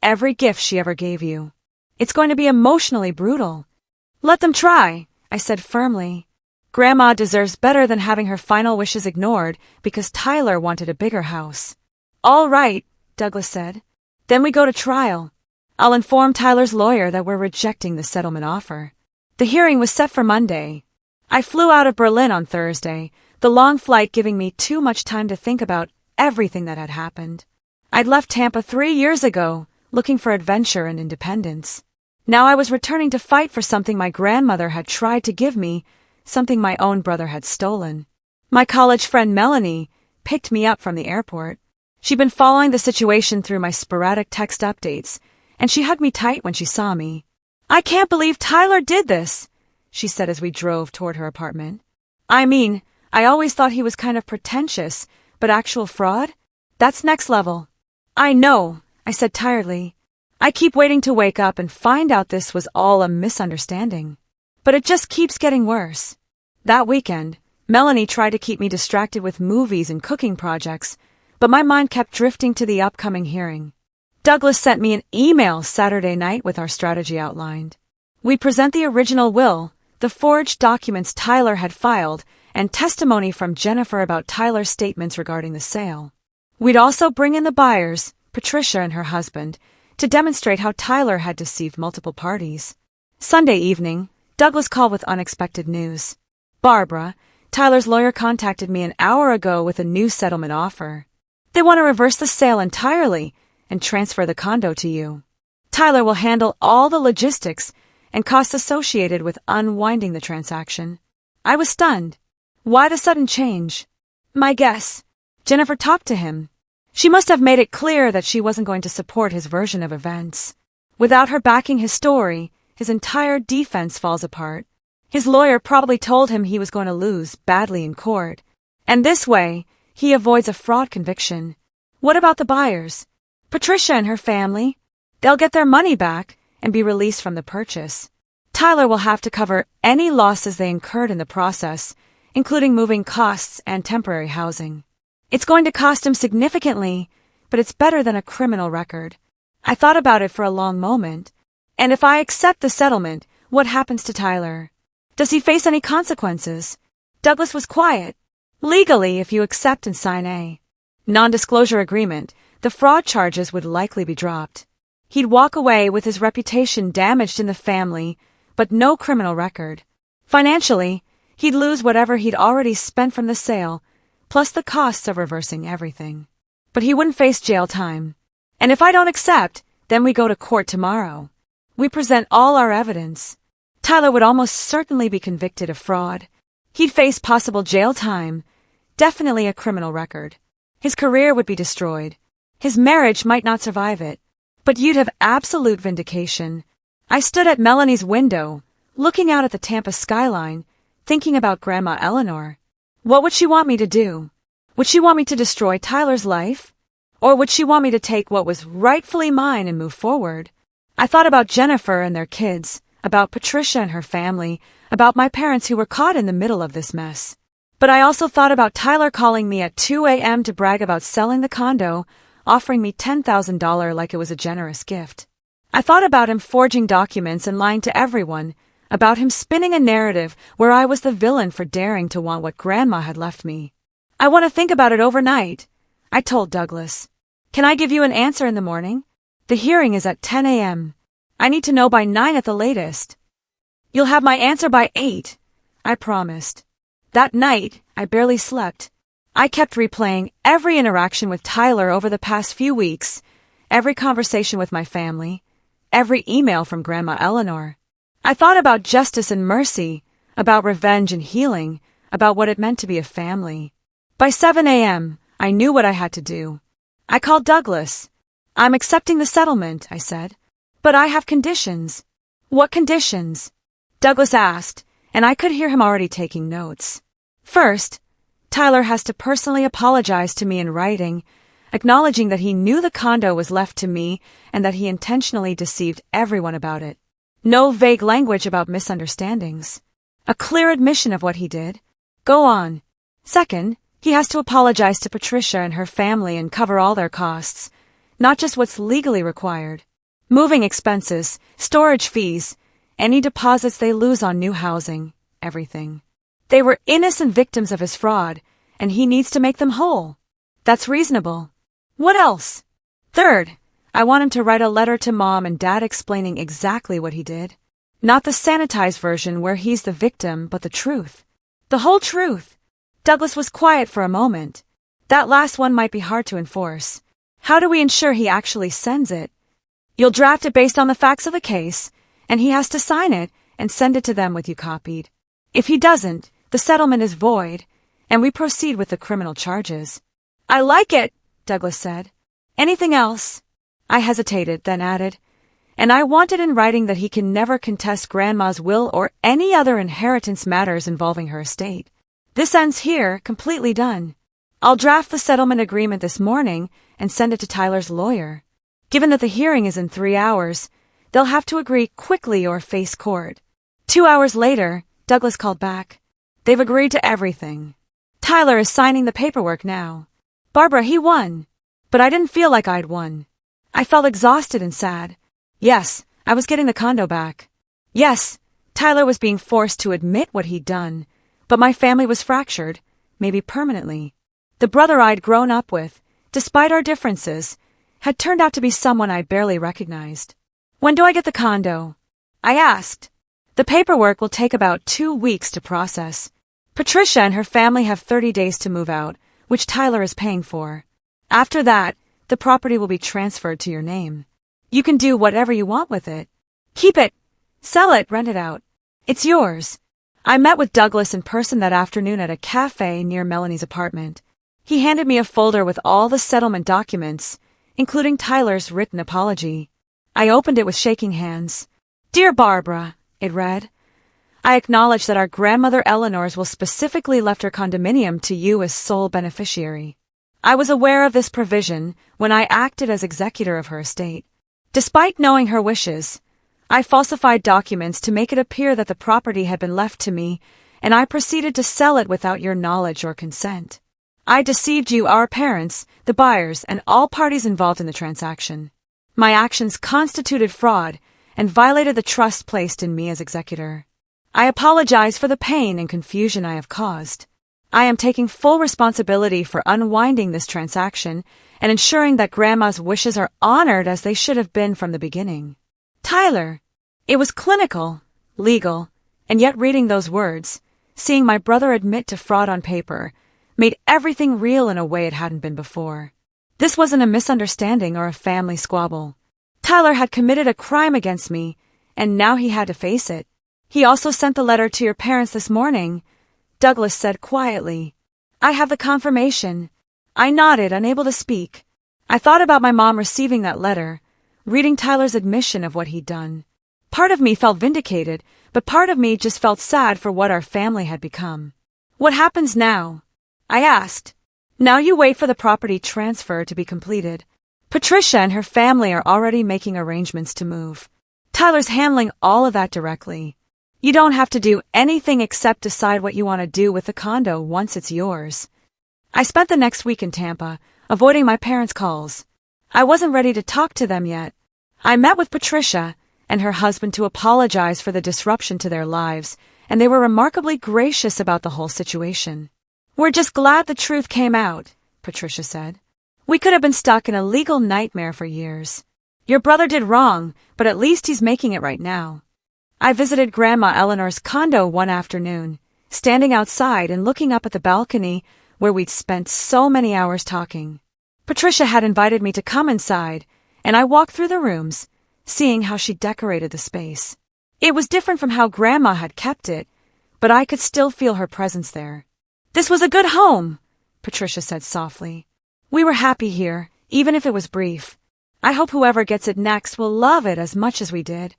every gift she ever gave you. It's going to be emotionally brutal. Let them try, I said firmly. Grandma deserves better than having her final wishes ignored because Tyler wanted a bigger house. All right, Douglas said. Then we go to trial. I'll inform Tyler's lawyer that we're rejecting the settlement offer. The hearing was set for Monday. I flew out of Berlin on Thursday, the long flight giving me too much time to think about everything that had happened. I'd left Tampa 3 years ago, looking for adventure and independence. Now I was returning to fight for something my grandmother had tried to give me, something my own brother had stolen. My college friend Melanie picked me up from the airport. She'd been following the situation through my sporadic text updates, and she hugged me tight when she saw me. I can't believe Tyler did this, she said as we drove toward her apartment. I mean, I always thought he was kind of pretentious, but actual fraud? That's next level. I know, I said tiredly. I keep waiting to wake up and find out this was all a misunderstanding. But it just keeps getting worse. That weekend, Melanie tried to keep me distracted with movies and cooking projects, but my mind kept drifting to the upcoming hearing. Douglas sent me an email Saturday night with our strategy outlined. We'd present the original will, the forged documents Tyler had filed, and testimony from Jennifer about Tyler's statements regarding the sale. We'd also bring in the buyers, Patricia and her husband, to demonstrate how Tyler had deceived multiple parties. Sunday evening, Douglas called with unexpected news. Barbara, Tyler's lawyer, contacted me an hour ago with a new settlement offer. They want to reverse the sale entirely and transfer the condo to you. Tyler will handle all the logistics and costs associated with unwinding the transaction. I was stunned. Why the sudden change? My guess. Jennifer talked to him. She must have made it clear that she wasn't going to support his version of events. Without her backing his story, his entire defense falls apart. His lawyer probably told him he was going to lose badly in court. And this way, he avoids a fraud conviction. What about the buyers? Patricia and her family? They'll get their money back and be released from the purchase. Tyler will have to cover any losses they incurred in the process, including moving costs and temporary housing. It's going to cost him significantly, but it's better than a criminal record. I thought about it for a long moment. And if I accept the settlement, what happens to Tyler? Does he face any consequences? Douglas was quiet. Legally, if you accept and sign a non-disclosure agreement, the fraud charges would likely be dropped. He'd walk away with his reputation damaged in the family, but no criminal record. Financially, he'd lose whatever he'd already spent from the sale, plus the costs of reversing everything. But he wouldn't face jail time. And if I don't accept, then we go to court tomorrow. We present all our evidence. Tyler would almost certainly be convicted of fraud. He'd face possible jail time, definitely a criminal record. His career would be destroyed. His marriage might not survive it. But you'd have absolute vindication. I stood at Melanie's window, looking out at the Tampa skyline, thinking about Grandma Eleanor. What would she want me to do? Would she want me to destroy Tyler's life? Or would she want me to take what was rightfully mine and move forward? I thought about Jennifer and their kids, about Patricia and her family, about my parents who were caught in the middle of this mess. But I also thought about Tyler calling me at 2 a.m. to brag about selling the condo, offering me $10,000 like it was a generous gift. I thought about him forging documents and lying to everyone, about him spinning a narrative where I was the villain for daring to want what Grandma had left me. I want to think about it overnight, I told Douglas. Can I give you an answer in the morning? The hearing is at 10 a.m. I need to know by 9 at the latest. You'll have my answer by 8, I promised. That night, I barely slept. I kept replaying every interaction with Tyler over the past few weeks, every conversation with my family, every email from Grandma Eleanor. I thought about justice and mercy, about revenge and healing, about what it meant to be a family. By 7 a.m., I knew what I had to do. I called Douglas. I'm accepting the settlement, I said. But I have conditions. What conditions? Douglas asked, and I could hear him already taking notes. First, Tyler has to personally apologize to me in writing, acknowledging that he knew the condo was left to me and that he intentionally deceived everyone about it. No vague language about misunderstandings. A clear admission of what he did. Go on. Second, he has to apologize to Patricia and her family and cover all their costs, not just what's legally required. Moving expenses, storage fees, any deposits they lose on new housing, everything. They were innocent victims of his fraud, and he needs to make them whole. That's reasonable. What else? Third, I want him to write a letter to Mom and Dad explaining exactly what he did. Not the sanitized version where he's the victim, but the truth. The whole truth. Douglas was quiet for a moment. That last one might be hard to enforce. How do we ensure he actually sends it? You'll draft it based on the facts of the case, and he has to sign it and send it to them with you copied. If he doesn't, the settlement is void, and we proceed with the criminal charges. I like it, Douglas said. Anything else? I hesitated, then added, and I want it in writing that he can never contest Grandma's will or any other inheritance matters involving her estate. This ends here, completely done. I'll draft the settlement agreement this morning and send it to Tyler's lawyer. Given that the hearing is in 3 hours, they'll have to agree quickly or face court. 2 hours later, Douglas called back. They've agreed to everything. Tyler is signing the paperwork now. Barbara, he won. But I didn't feel like I'd won. I felt exhausted and sad. Yes, I was getting the condo back. Yes, Tyler was being forced to admit what he'd done, but my family was fractured, maybe permanently. The brother I'd grown up with, despite our differences, had turned out to be someone I barely recognized. When do I get the condo? I asked. The paperwork will take about 2 weeks to process. Patricia and her family have 30 days to move out, which Tyler is paying for. After that, the property will be transferred to your name. You can do whatever you want with it. Keep it, sell it, rent it out. It's yours. I met with Douglas in person that afternoon at a cafe near Melanie's apartment. He handed me a folder with all the settlement documents, including Tyler's written apology. I opened it with shaking hands. Dear Barbara, it read, I acknowledge that our grandmother Eleanor's will specifically left her condominium to you as sole beneficiary. I was aware of this provision when I acted as executor of her estate. Despite knowing her wishes, I falsified documents to make it appear that the property had been left to me, and I proceeded to sell it without your knowledge or consent. I deceived you, our parents, the buyers, and all parties involved in the transaction. My actions constituted fraud and violated the trust placed in me as executor. I apologize for the pain and confusion I have caused. I am taking full responsibility for unwinding this transaction and ensuring that Grandma's wishes are honored as they should have been from the beginning. Tyler. It was clinical, legal, and yet reading those words, seeing my brother admit to fraud on paper, made everything real in a way it hadn't been before. This wasn't a misunderstanding or a family squabble. Tyler had committed a crime against me, and now he had to face it. He also sent the letter to your parents this morning, Douglas said quietly. I have the confirmation. I nodded, unable to speak. I thought about my mom receiving that letter, reading Tyler's admission of what he'd done. Part of me felt vindicated, but part of me just felt sad for what our family had become. What happens now? I asked. Now you wait for the property transfer to be completed. Patricia and her family are already making arrangements to move. Tyler's handling all of that directly. You don't have to do anything except decide what you want to do with the condo once it's yours. I spent the next week in Tampa, avoiding my parents' calls. I wasn't ready to talk to them yet. I met with Patricia and her husband to apologize for the disruption to their lives, and they were remarkably gracious about the whole situation. We're just glad the truth came out, Patricia said. We could have been stuck in a legal nightmare for years. Your brother did wrong, but at least he's making it right now. I visited Grandma Eleanor's condo one afternoon, standing outside and looking up at the balcony where we'd spent so many hours talking. Patricia had invited me to come inside, and I walked through the rooms, seeing how she decorated the space. It was different from how Grandma had kept it, but I could still feel her presence there. This was a good home, Patricia said softly. We were happy here, even if it was brief. I hope whoever gets it next will love it as much as we did.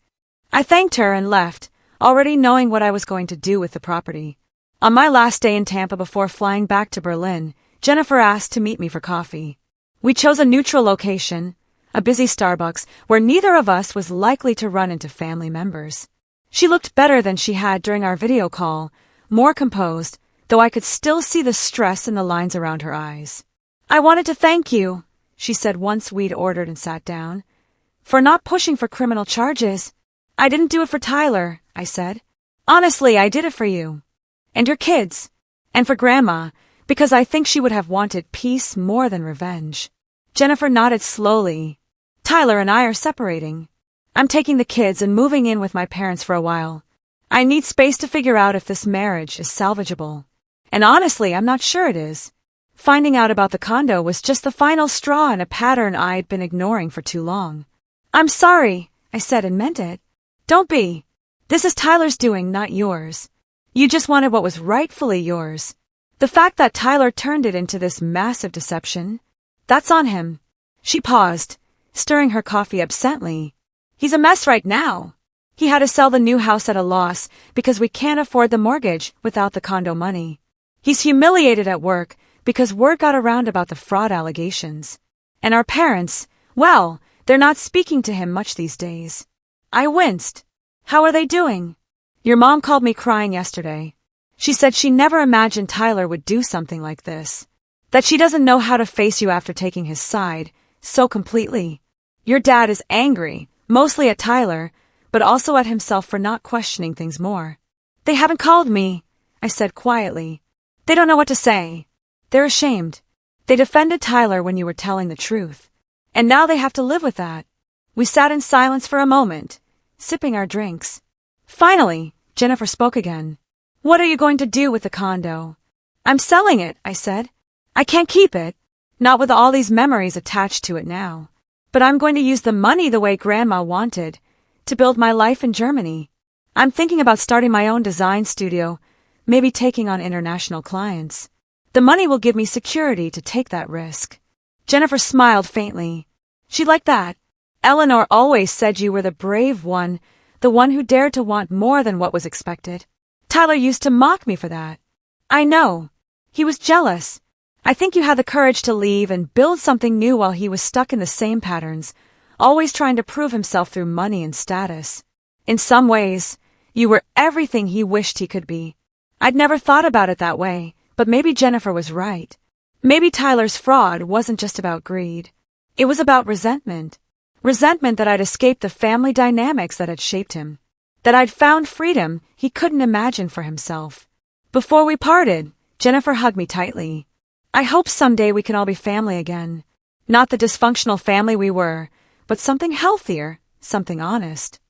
I thanked her and left, already knowing what I was going to do with the property. On my last day in Tampa before flying back to Berlin, Jennifer asked to meet me for coffee. We chose a neutral location, a busy Starbucks, where neither of us was likely to run into family members. She looked better than she had during our video call, more composed, though I could still see the stress in the lines around her eyes. "I wanted to thank you," she said once we'd ordered and sat down, "for not pushing for criminal charges." "I didn't do it for Tyler," I said. "Honestly, I did it for you. And your kids. And for Grandma, because I think she would have wanted peace more than revenge." Jennifer nodded slowly. "Tyler and I are separating. I'm taking the kids and moving in with my parents for a while. I need space to figure out if this marriage is salvageable. And honestly, I'm not sure it is." Finding out about the condo was just the final straw in a pattern I'd been ignoring for too long. "I'm sorry," I said and meant it. "Don't be. This is Tyler's doing, not yours. You just wanted what was rightfully yours. The fact that Tyler turned it into this massive deception, that's on him." She paused, stirring her coffee absently. "He's a mess right now. He had to sell the new house at a loss because we can't afford the mortgage without the condo money. He's humiliated at work because word got around about the fraud allegations. And our parents, well, they're not speaking to him much these days." I winced. "How are they doing?" "Your mom called me crying yesterday. She said she never imagined Tyler would do something like this. That she doesn't know how to face you after taking his side so completely. Your dad is angry, mostly at Tyler, but also at himself for not questioning things more." "They haven't called me," I said quietly. "They don't know what to say. They're ashamed. They defended Tyler when you were telling the truth. And now they have to live with that." We sat in silence for a moment, sipping our drinks. Finally, Jennifer spoke again. "What are you going to do with the condo?" "I'm selling it," I said. "I can't keep it, not with all these memories attached to it now. But I'm going to use the money the way Grandma wanted, to build my life in Germany. I'm thinking about starting my own design studio, maybe taking on international clients. The money will give me security to take that risk." Jennifer smiled faintly. She liked that. "Eleanor always said you were the brave one, the one who dared to want more than what was expected. Tyler used to mock me for that." "I know. He was jealous. I think you had the courage to leave and build something new while he was stuck in the same patterns, always trying to prove himself through money and status. In some ways, you were everything he wished he could be." I'd never thought about it that way, but maybe Jennifer was right. Maybe Tyler's fraud wasn't just about greed. It was about resentment. Resentment that I'd escaped the family dynamics that had shaped him. That I'd found freedom he couldn't imagine for himself. Before we parted, Jennifer hugged me tightly. "I hope someday we can all be family again. Not the dysfunctional family we were, but something healthier, something honest."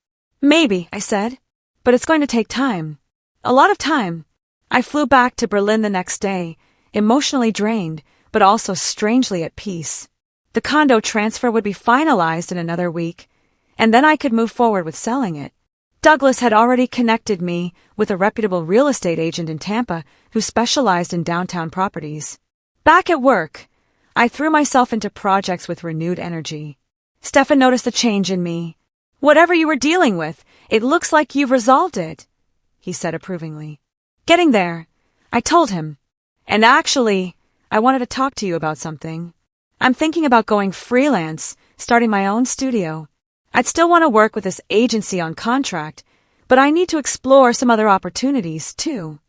"Maybe," I said, "but it's going to take time. A lot of time." I flew back to Berlin the next day, emotionally drained, but also strangely at peace. The condo transfer would be finalized in another week, and then I could move forward with selling it. Douglas had already connected me with a reputable real estate agent in Tampa who specialized in downtown properties. Back at work, I threw myself into projects with renewed energy. Stefan noticed the change in me. "Whatever you were dealing with, it looks like you've resolved it," he said approvingly. "Getting there," I told him. "And actually, I wanted to talk to you about something. I'm thinking about going freelance, starting my own studio. I'd still want to work with this agency on contract, but I need to explore some other opportunities, too."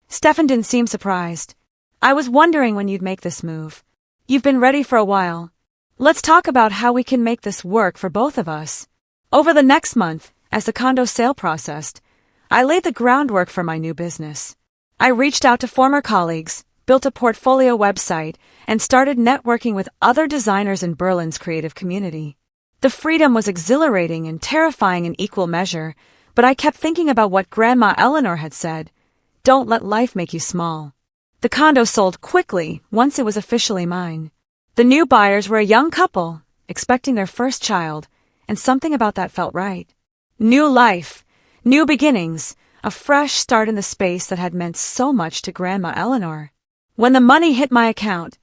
Stefan didn't seem surprised. "I was wondering when you'd make this move. You've been ready for a while. Let's talk about how we can make this work for both of us." Over the next month, as the condo sale processed, I laid the groundwork for my new business. I reached out to former colleagues, built a portfolio website, and started networking with other designers in Berlin's creative community. The freedom was exhilarating and terrifying in equal measure, but I kept thinking about what Grandma Eleanor had said. Don't let life make you small. The condo sold quickly once it was officially mine. The new buyers were a young couple, expecting their first child, and something about that felt right. New life, new beginnings, a fresh start in the space that had meant so much to Grandma Eleanor. When the money hit my account,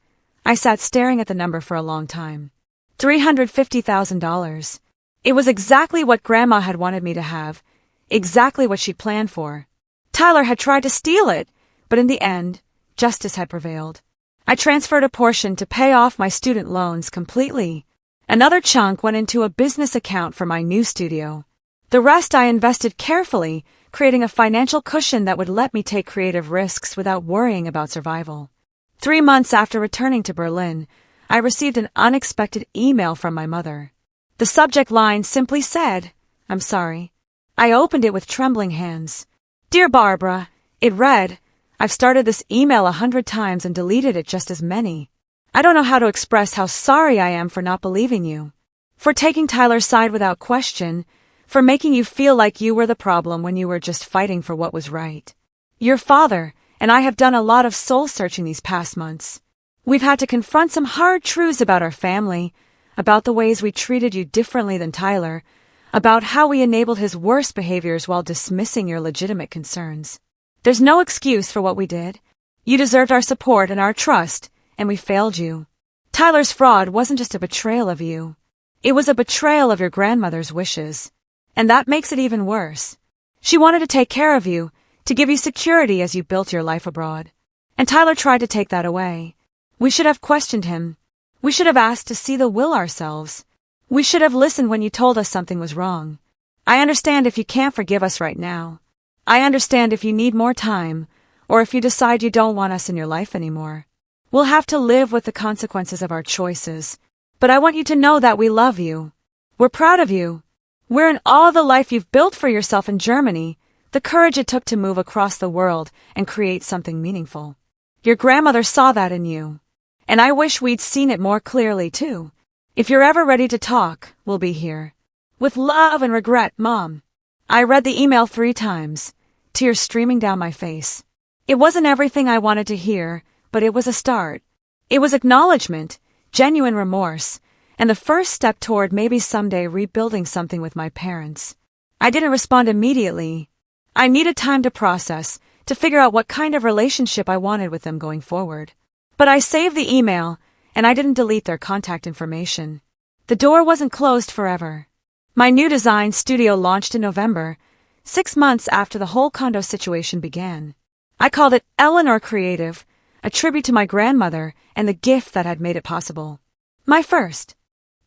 I sat staring at the number for a long time. $350,000. It was exactly what Grandma had wanted me to have, exactly what she'd planned for. Tyler had tried to steal it, but in the end, justice had prevailed. I transferred a portion to pay off my student loans completely. Another chunk went into a business account for my new studio. The rest I invested carefully, creating a financial cushion that would let me take creative risks without worrying about survival. 3 months after returning to Berlin, I received an unexpected email from my mother. The subject line simply said, "I'm sorry." I opened it with trembling hands. "Dear Barbara," it read, "I've started this email 100 times and deleted it just as many. I don't know how to express how sorry I am for not believing you, for taking Tyler's side without question, for making you feel like you were the problem when you were just fighting for what was right. Your father and I have done a lot of soul-searching these past months. We've had to confront some hard truths about our family, about the ways we treated you differently than Tyler, about how we enabled his worst behaviors while dismissing your legitimate concerns. There's no excuse for what we did. You deserved our support and our trust, and we failed you. Tyler's fraud wasn't just a betrayal of you. It was a betrayal of your grandmother's wishes. And that makes it even worse. She wanted to take care of you, to give you security as you built your life abroad. And Tyler tried to take that away. We should have questioned him. We should have asked to see the will ourselves. We should have listened when you told us something was wrong. I understand if you can't forgive us right now. I understand if you need more time, or if you decide you don't want us in your life anymore. We'll have to live with the consequences of our choices. But I want you to know that we love you. We're proud of you. We're in awe of the life you've built for yourself in Germany, the courage it took to move across the world and create something meaningful. Your grandmother saw that in you. And I wish we'd seen it more clearly, too. If you're ever ready to talk, we'll be here. With love and regret, Mom." I read the email 3 times, tears streaming down my face. It wasn't everything I wanted to hear, but it was a start. It was acknowledgement, genuine remorse, and the first step toward maybe someday rebuilding something with my parents. I didn't respond immediately. I needed time to process, to figure out what kind of relationship I wanted with them going forward. But I saved the email, and I didn't delete their contact information. The door wasn't closed forever. My new design studio launched in November, 6 months after the whole condo situation began. I called it Eleanor Creative, a tribute to my grandmother and the gift that had made it possible. My first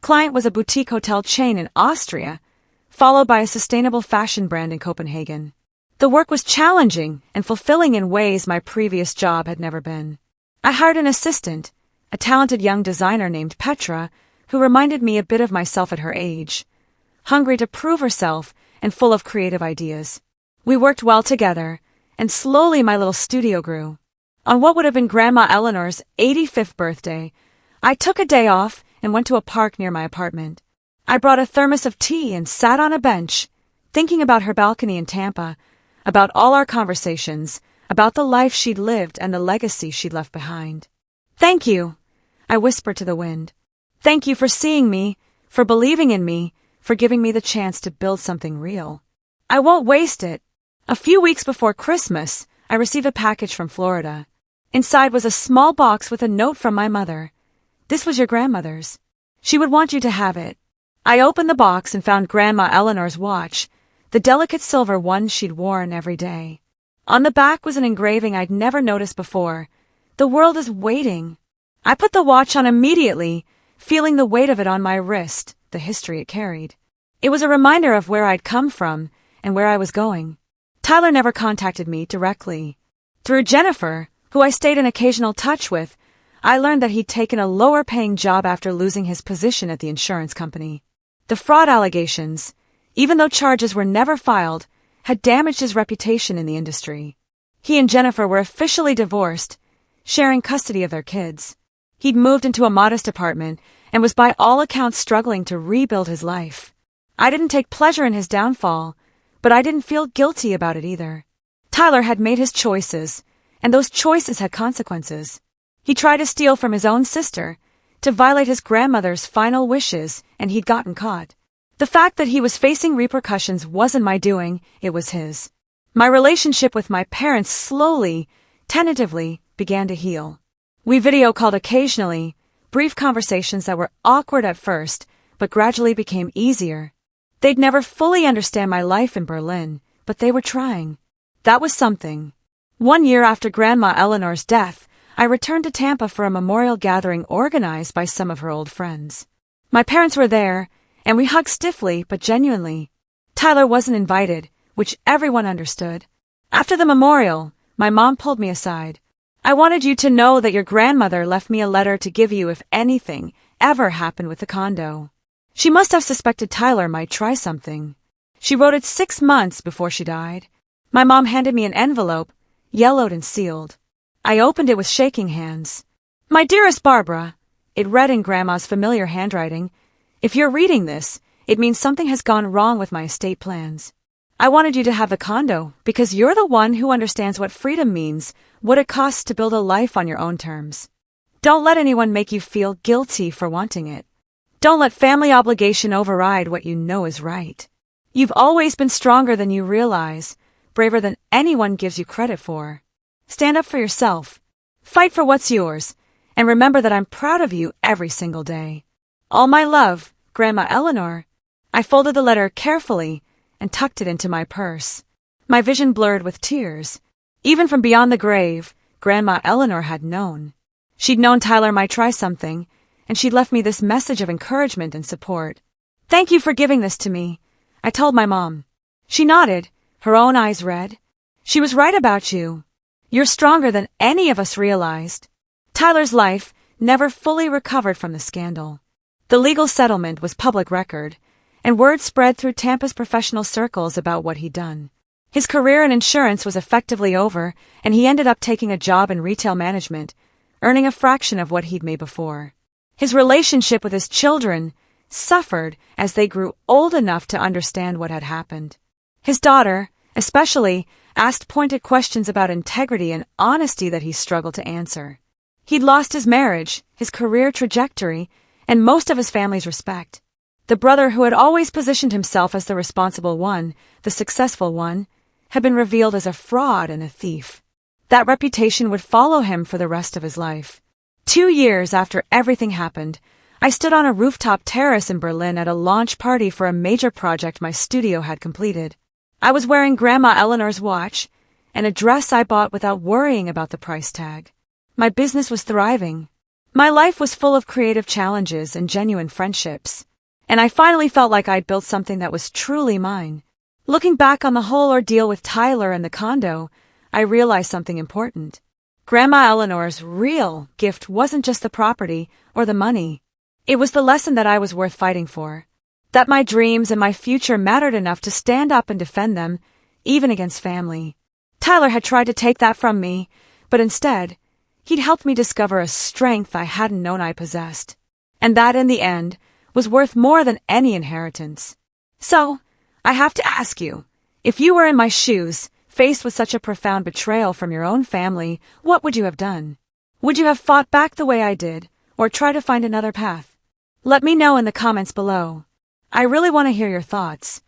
client was a boutique hotel chain in Austria, followed by a sustainable fashion brand in Copenhagen. The work was challenging and fulfilling in ways my previous job had never been. I hired an assistant, a talented young designer named Petra, who reminded me a bit of myself at her age, hungry to prove herself and full of creative ideas. We worked well together, and slowly my little studio grew. On what would have been Grandma Eleanor's 85th birthday, I took a day off and went to a park near my apartment. I brought a thermos of tea and sat on a bench, thinking about her balcony in Tampa, about all our conversations, about the life she'd lived and the legacy she'd left behind. "Thank you," I whispered to the wind. "Thank you for seeing me, for believing in me, for giving me the chance to build something real. I won't waste it." A few weeks before Christmas, I received a package from Florida. Inside was a small box with a note from my mother. "This was your grandmother's. She would want you to have it." I opened the box and found Grandma Eleanor's watch, the delicate silver one she'd worn every day. On the back was an engraving I'd never noticed before. "The world is waiting." I put the watch on immediately, feeling the weight of it on my wrist, the history it carried. It was a reminder of where I'd come from and where I was going. Tyler never contacted me directly. Through Jennifer, who I stayed in occasional touch with, I learned that he'd taken a lower-paying job after losing his position at the insurance company. The fraud allegations, even though charges were never filed, had damaged his reputation in the industry. He and Jennifer were officially divorced, sharing custody of their kids. He'd moved into a modest apartment and was by all accounts struggling to rebuild his life. I didn't take pleasure in his downfall, but I didn't feel guilty about it either. Tyler had made his choices, and those choices had consequences. He tried to steal from his own sister, to violate his grandmother's final wishes, and he'd gotten caught. The fact that he was facing repercussions wasn't my doing, it was his. My relationship with my parents slowly, tentatively, began to heal. We video called occasionally, brief conversations that were awkward at first, but gradually became easier. They'd never fully understand my life in Berlin, but they were trying. That was something. 1 year after Grandma Eleanor's death, I returned to Tampa for a memorial gathering organized by some of her old friends. My parents were there, and we hugged stiffly but genuinely. Tyler wasn't invited, which everyone understood. After the memorial, my mom pulled me aside. I wanted you to know that your grandmother left me a letter to give you if anything ever happened with the condo. She must have suspected Tyler might try something. She wrote it 6 months before she died. My mom handed me an envelope, yellowed and sealed. I opened it with shaking hands. My dearest Barbara, it read in Grandma's familiar handwriting, if you're reading this, it means something has gone wrong with my estate plans. I wanted you to have the condo because you're the one who understands what freedom means, what it costs to build a life on your own terms. Don't let anyone make you feel guilty for wanting it. Don't let family obligation override what you know is right. You've always been stronger than you realize, braver than anyone gives you credit for. Stand up for yourself. Fight for what's yours, and remember that I'm proud of you every single day. All my love, Grandma Eleanor. I folded the letter carefully and tucked it into my purse. My vision blurred with tears. Even from beyond the grave, Grandma Eleanor had known. She'd known Tyler might try something, and she'd left me this message of encouragement and support. Thank you for giving this to me, I told my mom. She nodded, her own eyes red. She was right about you. You're stronger than any of us realized. Tyler's life never fully recovered from the scandal. The legal settlement was public record, and word spread through Tampa's professional circles about what he'd done. His career in insurance was effectively over, and he ended up taking a job in retail management, earning a fraction of what he'd made before. His relationship with his children suffered as they grew old enough to understand what had happened. His daughter, especially, asked pointed questions about integrity and honesty that he struggled to answer. He'd lost his marriage, his career trajectory, and most of his family's respect. The brother who had always positioned himself as the responsible one, the successful one, had been revealed as a fraud and a thief. That reputation would follow him for the rest of his life. 2 years after everything happened, I stood on a rooftop terrace in Berlin at a launch party for a major project my studio had completed. I was wearing Grandma Eleanor's watch and a dress I bought without worrying about the price tag. My business was thriving. My life was full of creative challenges and genuine friendships. And I finally felt like I'd built something that was truly mine. Looking back on the whole ordeal with Tyler and the condo, I realized something important. Grandma Eleanor's real gift wasn't just the property or the money. It was the lesson that I was worth fighting for. That my dreams and my future mattered enough to stand up and defend them, even against family. Tyler had tried to take that from me, but instead, he'd helped me discover a strength I hadn't known I possessed. And that, in the end, was worth more than any inheritance. So, I have to ask you, if you were in my shoes, faced with such a profound betrayal from your own family, what would you have done? Would you have fought back the way I did, or try to find another path? Let me know in the comments below. I really want to hear your thoughts.